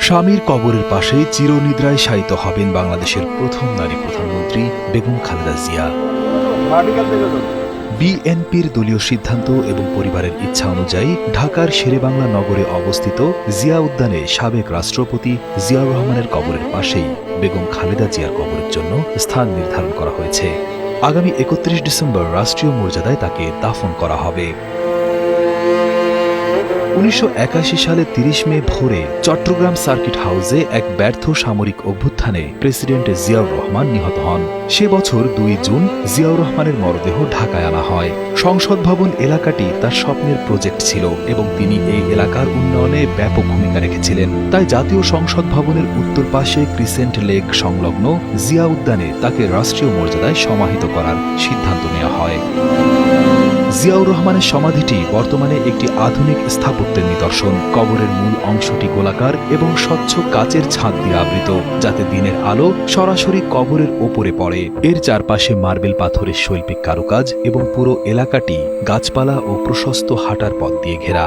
স্বামীর কবরের পাশেই চিরনিদ্রায় শায়িত হবেন বাংলাদেশের প্রথম নারী প্রধানমন্ত্রী বেগম খালেদা জিয়া। বিএনপির দলীয় সিদ্ধান্ত এবং পরিবারের ইচ্ছা অনুযায়ী ঢাকার শেরেবাংলা নগরে অবস্থিত জিয়া উদ্যানে সাবেক রাষ্ট্রপতি জিয়াউর রহমানের কবরের পাশেই বেগম খালেদা জিয়ার কবরের জন্য স্থান নির্ধারণ করা হয়েছে। আগামী ৩১ ডিসেম্বর রাষ্ট্রীয় মর্যাদায় তাকে দাফন করা হবে। ১৯৮১ সালে ৩০ মে ভোরে চট্টগ্রাম সার্কিট হাউসে এক ব্যর্থ সামরিক অভ্যুত্থানে প্রেসিডেন্ট জিয়াউর রহমান নিহত হন। সে বছর ২ জুন জিয়াউর রহমানের মরদেহ ঢাকায় আনা হয়। সংসদ ভবন এলাকাটি তার স্বপ্নের প্রজেক্ট ছিল এবং তিনি এই এলাকার উন্নয়নে ব্যাপক ভূমিকা রেখেছিলেন। তাই জাতীয় সংসদ ভবনের উত্তর পাশে ক্রিসেন্ট লেক সংলগ্ন জিয়া উদ্যানে তাকে রাষ্ট্রীয় মর্যাদায় সমাহিত করার সিদ্ধান্ত নেওয়া হয়। জিয়াউর রহমানের সমাধিটি বর্তমানে একটি আধুনিক স্থাপত্যের নিদর্শন। কবরের মূল অংশটি গোলাকার এবং স্বচ্ছ কাচের ছাদ দিয়ে আবৃত, যাতে দিনের আলো সরাসরি কবরের ওপরে পড়ে। এর চারপাশে মার্বেল পাথরের শৈল্পিক কারুকাজ এবং পুরো এলাকাটি গাছপালা ও প্রশস্ত হাঁটার পথ দিয়ে ঘেরা।